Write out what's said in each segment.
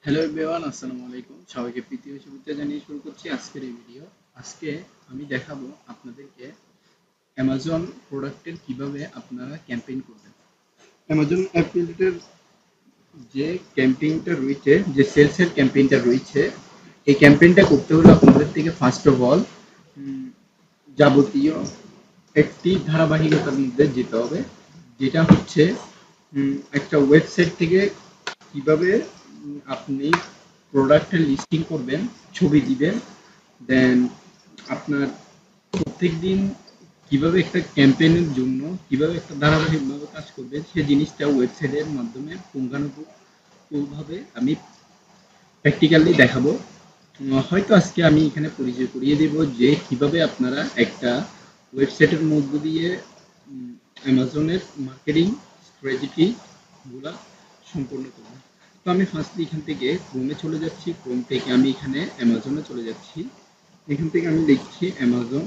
Hello everyone, আসসালামু আলাইকুম। সবাইকে প্রীতি ও শুভেচ্ছা জানিয়ে শুরু করছি আজকের এই ভিডিও। আজকে আমি দেখাবো আপনাদেরকে অ্যামাজন প্রোডাক্টের কিভাবে আপনারা ক্যাম্পেইন করবেন। অ্যামাজন অ্যাফিলিয়েটের যে ক্যাম্পেইনটা রয়েছে, যে সেলসের ক্যাম্পেইনটা রয়েছে, এই ক্যাম্পেইনটা করতে হলে আপনাদের থেকে ফার্স্ট অফ অল যাবতীয় একটি ধারাবাহিকতার মধ্যে যেতে হবে, যেটা হচ্ছে একটা ওয়েবসাইট থেকে কিভাবে আপনি প্রোডাক্টের লিস্টিং করবেন, ছবি দিবেন, দেন আপনার প্রত্যেকদিন কিভাবে একটা ক্যাম্পেইনের জন্য কিভাবে একটা ধারাবাহিকভাবে কাজ করবেন সে জিনিসটা ওয়েবসাইটের মাধ্যমে পুঙ্খানুপুঙ্খভাবে আমি প্র্যাকটিক্যালি দেখাবো। হয়তো আজকে আমি এখানে পরিচয় করিয়ে দেব যে কিভাবে আপনারা একটা ওয়েবসাইটের মধ্য দিয়ে অ্যামাজনের মার্কেটিং স্ট্র্যাটেজি গুলা সম্পূর্ণ করবেন। তো আমি ফার্স্টলি এখান থেকে ক্রোমে চলে যাচ্ছি, ক্রোম থেকে আমি এখানে অ্যামাজনে চলে যাচ্ছি। এখান থেকে আমি লিখছি অ্যামাজন।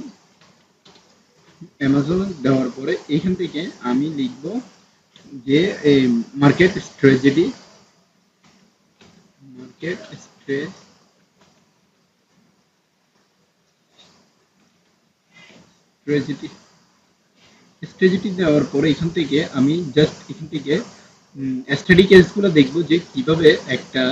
অ্যামাজন দেওয়ার পরে এখান থেকে আমি লিখব যে market strategy, market strategy strategy দেওয়ার পরে এখান থেকে আমি জাস্ট এখান থেকে স্টাডি কেসগুলো দেখব যে কিভাবে একটা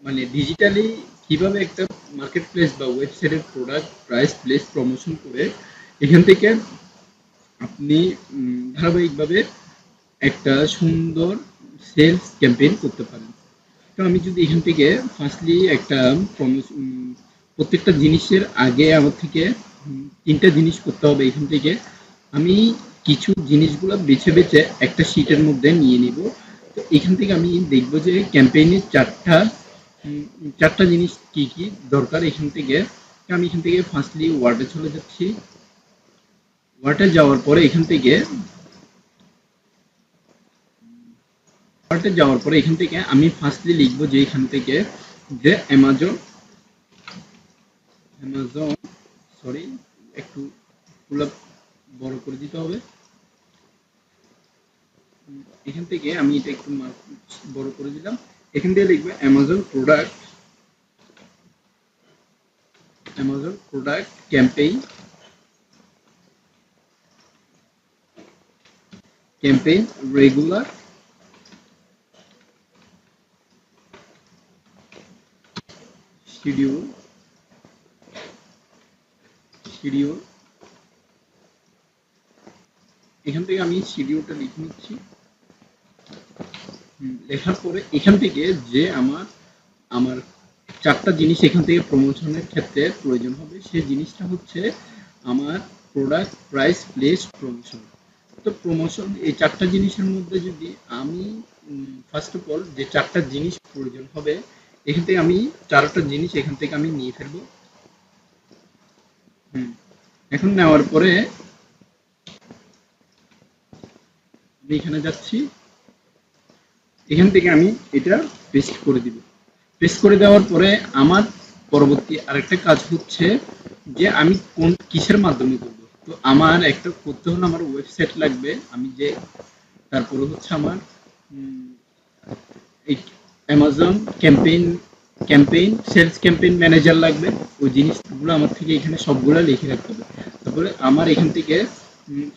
মানে ডিজিটালি কিভাবে একটা মার্কেট প্লেস বা ওয়েবসাইটের প্রোডাক্ট প্রাইস প্লেস প্রমোশন করে এখান থেকে আপনি ধারাবাহিকভাবে একটা সুন্দর সেলস ক্যাম্পেইন করতে পারেন। তো আমি যদি এখান থেকে ফার্স্টলি একটা প্রত্যেকটা জিনিসের আগে আমার থেকে তিনটা জিনিস করতে হবে। এখান থেকে আমি কিছু জিনিসগুলো বেছে বেছে একটা শিটের মধ্যে নিয়ে নিব। তো এখান থেকে আমি দেখব যে ক্যাম্পেইনের চারটা জিনিস কি কি দরকার এখান থেকে। আমি এখান থেকে ফার্স্টলি ওয়ার্ডে চলে যাচ্ছি। ওয়ার্ডে যাওয়ার পরে এখান থেকে আমি ফার্স্টলি লিখবো যে এখান থেকে যে অ্যামাজন অ্যামাজন সরি একটু ফুল বড় করে দিতে হবে। এখান থেকে আমি এটা একটু বড় করে দিলাম। এখান থেকে লিখবে Amazon product campaign regular schedule schedule এখান থেকে আমি শিডিউলটা লিখে নিচ্ছি। লেখার পরে এখান থেকে যে আমার আমার চারটা জিনিস এখান থেকে প্রমোশনের ক্ষেত্রে প্রয়োজন হবে, সেই জিনিসটা হচ্ছে আমার প্রোডাক্ট প্রাইস প্লেস প্রমোশন। তো প্রমোশন এই চারটা জিনিসের মধ্যে যদি আমি ফার্স্ট অফ অল যে চারটা জিনিস প্রয়োজন হবে এখান থেকে আমি চারটা জিনিস এখান থেকে আমি নিয়ে ফেলবো। এখন নেওয়ার পরে আমি এখানে যাচ্ছি, এখান থেকে আমি এটা পেস্ট করে দিব। পেস্ট করে দেওয়ার পরে আমার পরবর্তী আরেকটা কাজ হচ্ছে যে আমি কোন কিসের মাধ্যমে করব। তো আমার একটা করতে হলে আমার ওয়েবসাইট লাগবে, আমি যে তারপরে হচ্ছে আমার এই Amazon campaign campaign sales campaign manager লাগবে। ওই জিনিসগুলো আমার থেকে এখানে সবগুলো লিখে রাখতে হবে। তারপরে আমার এখান থেকে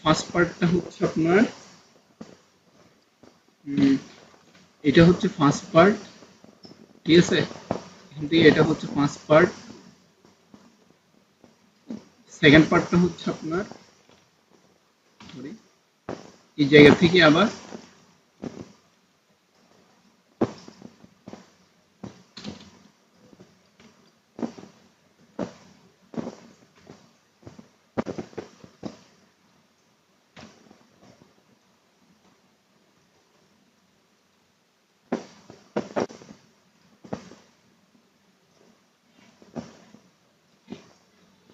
ফার্স্ট পার্টটা হচ্ছে আপনার এটা হচ্ছে ফার্স্ট পার্ট, ঠিক আছে। এখান থেকে এটা হচ্ছে ফার্স্ট পার্ট। সেকেন্ড পার্টটা হচ্ছে আপনার সরি এই জায়গা থেকে আবার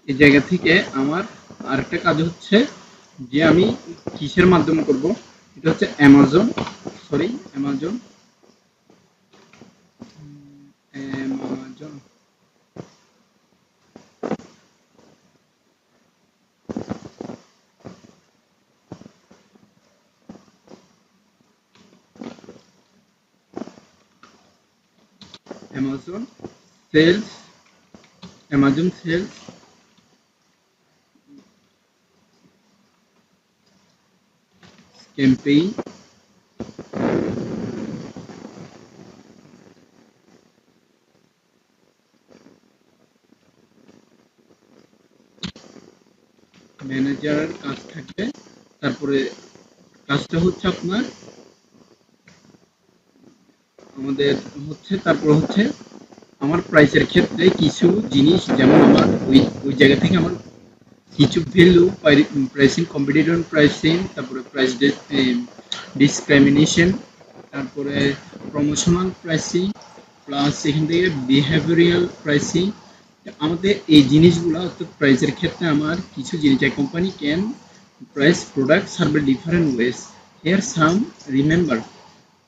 এই জায়গা থেকে আমার আরেকটা কাজ হচ্ছে যে আমি কিসের মাধ্যমে করব। এটা হচ্ছে Amazon Amazon Amazon sales, Amazon sales campaign ম্যানেজারের কাজ থাকবে। তারপরে কাজটা হচ্ছে আপনার আমাদের হচ্ছে, তারপর হচ্ছে আমার প্রাইসের ক্ষেত্রে কিছু জিনিস, যেমন আমার ওই জায়গা থেকে আমার কিছু ভ্যালু, প্রাইসিং, কম্পিটিটর প্রাইসিং, তারপরে প্রাইস ডিসক্রিমিনেশন, তারপরে প্রমোশনাল প্রাইসিং, প্লাস এখান থেকে বিহেভিয়ারাল প্রাইসিং। আমাদের এই জিনিসগুলো, অর্থাৎ প্রাইসের ক্ষেত্রে আমার কিছু জিনিস, company can price product serve different ways, here some remember.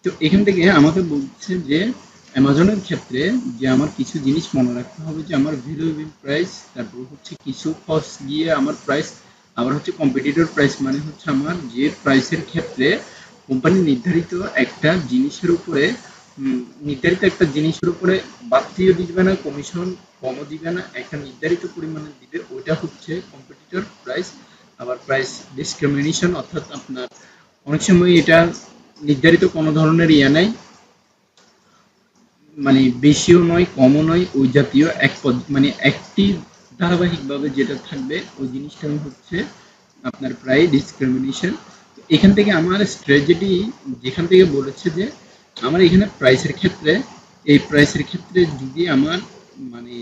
তো এখান থেকে আমাকে বলছে যে অ্যামাজনের ক্ষেত্রে যে আমার কিছু জিনিস মনে রাখতে হবে, যে আমার ভ্যালুয়েবল প্রাইস, তারপর হচ্ছে কিছু কস্ট গিয়ে আমার প্রাইস, আবার হচ্ছে কম্পিটিটর প্রাইস, মানে হচ্ছে আমার যে প্রাইসের ক্ষেত্রে কোম্পানি নির্ধারিত একটা জিনিসের উপরে নির্ধারিত একটা জিনিসের উপরে বাড়তিও দিবে না, কমিশন কমও দিবে না, একটা নির্ধারিত পরিমাণে দিবে, ওইটা হচ্ছে কম্পিটিটর প্রাইস। আবার প্রাইস ডিসক্রিমিনেশন, অর্থাৎ আপনার অনেক সময় এটা নির্ধারিত কোনো ধরনের ইয়ে নাই, মানে বেশিও নয় কমও নয়, ওই জাতীয় মানে একটি ধারাবাহিকভাবে যেটা থাকবে ওই জিনিসটা হচ্ছে আপনার প্রায় ডিসক্রিমিনেশন। এখান থেকে আমার স্ট্র্যাটেজি যেখান থেকে বলেছে যে আমার এখানে প্রাইসের ক্ষেত্রে, এই প্রাইসের ক্ষেত্রে যদি আমার মানে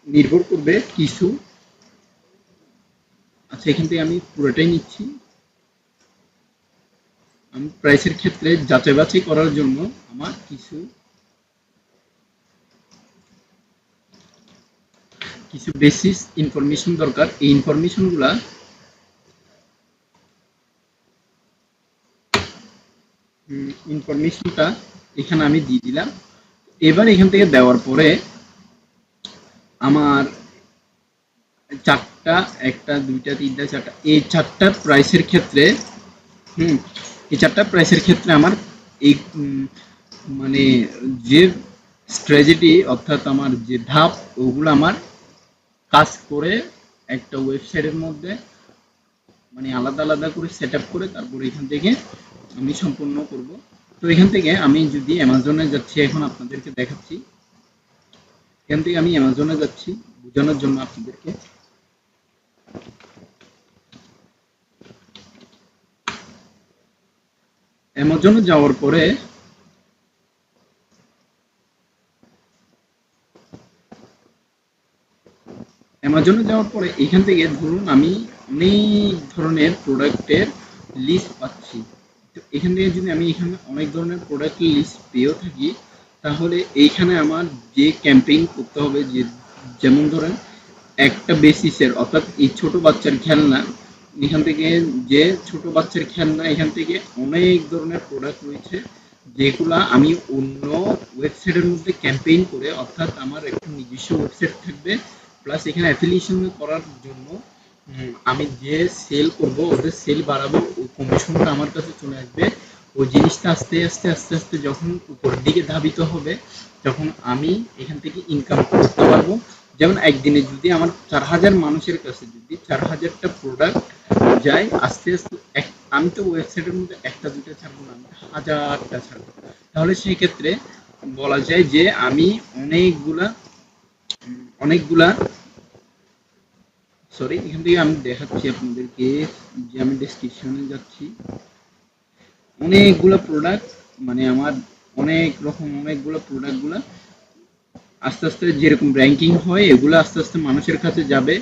নির্ভর করবে কিছু, আচ্ছা এখান থেকে আমি পুরোটাই নিচ্ছি। আমি প্রাইসের ক্ষেত্রে যাচাই বাছাই করার জন্য আমার কিছু কিছু বেসিস ইনফরমেশন দরকার। এই ইনফরমেশনগুলা ইনফরমেশনটা এখানে আমি দিয়ে দিলাম। এবার এখান থেকে দেওয়ার পরে আমার চারটা, একটা দুইটা তিনটা চারটা, এই চারটা প্রাইসের ক্ষেত্রে এই চারটা প্রাইসের ক্ষেত্রে আমার এই মানে যে স্ট্র্যাটেজি, অর্থাৎ আমার যে ধাপ, ওগুলো আমার কাজ করে একটা ওয়েবসাইটের মধ্যে মানে আলাদা আলাদা করে সেট আপ করে তারপর এখান থেকে আমি সম্পূর্ণ করব। তো এখান থেকে আমি যদি অ্যামাজনে যাচ্ছি, এখন আপনাদেরকে দেখাচ্ছি, এখান থেকে আমি অ্যামাজনে যাচ্ছি বোঝানোর জন্য আপনাদেরকে। অ্যামাজনে যাওয়ার পরে এখান থেকে ধরুন আমি অনেক ধরনের প্রোডাক্টের লিস্ট পাচ্ছি। তো এখান থেকে যদি আমি এখানে অনেক ধরনের প্রোডাক্টের লিস্ট পেয়েও থাকি, তাহলে এইখানে আমার যে ক্যাম্পেইন করতে হবে, যে যেমন ধরেন একটা বেসিসের, অর্থাৎ এই ছোট বাচ্চার খেলনা, এখান থেকে যে ছোট বাচ্চার খেলনা, এখান থেকে অনেক ধরনের প্রোডাক্ট রয়েছে যেগুলা আমি অন্য ওয়েবসাইটের মধ্যে ক্যাম্পেইন করে, অর্থাৎ আমার একটা নিজস্ব ওয়েবসাইট থাকবে, প্লাস এখানে অ্যাফিলিয়েশন করার জন্য আমি যে সেল করব, ওদের সেল বাড়াবো, ওই কমিশনটা আমার কাছে চলে আসবে। ওই জিনিসটা আস্তে আস্তে আস্তে আস্তে যখন উপরের দিকে ধাবিত হবে, তখন আমি এখান থেকে ইনকাম করতে পারবো। যেমন একদিনে যদি আমার 4000 মানুষের কাছে যদি 4000টা প্রোডাক্ট যায়, আস্তে আস্তে আমি তো ওয়েবসাইটের মধ্যে একটা দুটো ছাড়বো না, আমি হাজারটা ছাড়বো। তাহলে সেই ক্ষেত্রে বলা যায় যে আমি অনেকগুলা অনেকগুলা সরি, এখান থেকে আমি দেখাচ্ছি আপনাদেরকে, যে আমি ডেসক্রিপশনে যাচ্ছি, অনেকগুলো প্রোডাক্ট, মানে আমার অনেক রকম অনেকগুলো প্রোডাক্টগুলো আস্তে আস্তে যেরকম র্যাঙ্কিং হয়, এগুলো আস্তে আস্তে মানুষের কাছে যাবে।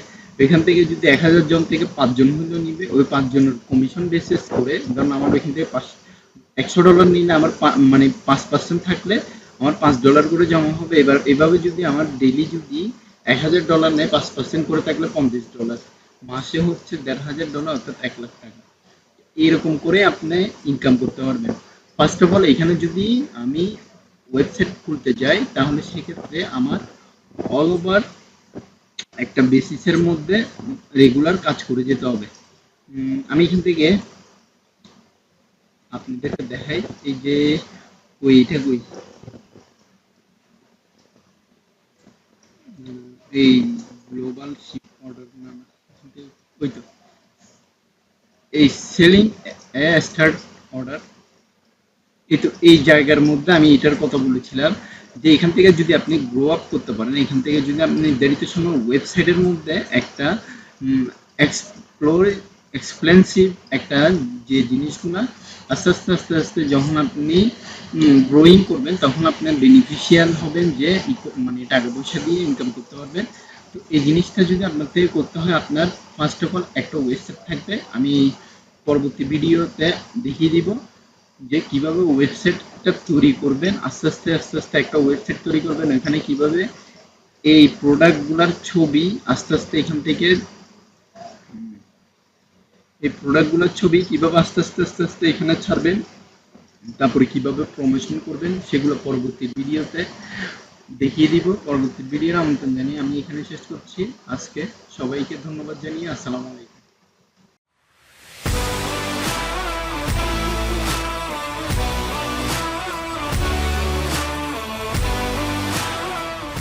এখান থেকে যদি 1000 জন থেকে 5 জন হলেও নিবে, ওই 5 জনের কমিশন বেসিস করে, ধরুন আমার এখান থেকে $100 নিলে আমার মানে 5% থাকলে আমার $5 করে জমা হবে। এবার এভাবে যদি আমার ডেইলি যদি $1000 নেয়, 5% করে থাকলে $50, মাসে হচ্ছে $1500, অর্থাৎ 1,00,000 টাকা। এরকম করে আপনি ইনকাম করতে পারবেন। ফার্স্ট অফ অল এখানে যদি আমি ওয়েবসাইট খুলতে যাই, তাহলে সেক্ষেত্রে আমার অল ওভার একটা বেসিসের মধ্যে রেগুলার কাজ করে যেতে হবে। আমি এখান থেকে আপনাদেরকে দেখাই, এই যে ওইটা কই, এই গ্লোবাল শিপ অর্ডার নাম ওই তো এই সেলিং স্টার্ট অর্ডার, এই জায়গার মধ্যে আমি এটার কথা বলেছিলাম যে এখান থেকে যদি আপনি গ্রো আপ করতে পারেন, এখান থেকে যদি আপনি নির্ধারিত সময় ওয়েবসাইটের মধ্যে একটা এক্সপ্লোর এক্সপ্লেন্সিভ একটা যে জিনিসগুলো আস্তে আস্তে আস্তে আস্তে যখন আপনি গ্রোয়িং করবেন তখন আপনার বেনিফিশিয়াল হবেন যে মানে টাকা পয়সা দিয়ে ইনকাম করতে পারবেন। তো এই জিনিসটা যদি আপনার থেকে করতে হয়, আপনার ফার্স্ট অফ অল একটা ওয়েবসাইট থাকবে। আমি পরবর্তী ভিডিওতে দেখিয়ে দিব যে কিভাবে ওয়েবসাইটটা তৈরি করবেন। আস্তে আস্তে আস্তে আস্তে একটা ওয়েবসাইট তৈরি করবেন, এখানে কিভাবে এই প্রোডাক্টগুলোর ছবি আস্তে আস্তে এখান থেকে এই প্রোডাক্টগুলোর ছবি কিভাবে আস্তে আস্তে আস্তে আস্তে এখানে ছাড়বেন, তারপরে কিভাবে প্রমোশন করবেন সেগুলো পরবর্তী ভিডিওতে দেখিয়ে দিব। পরবর্তী ভিডিওর আমন্ত্রণ জানিয়ে আমি এখানে শেষ করছি। আজকে সবাইকে ধন্যবাদ জানিয়ে আসসালামু আলাইকুম।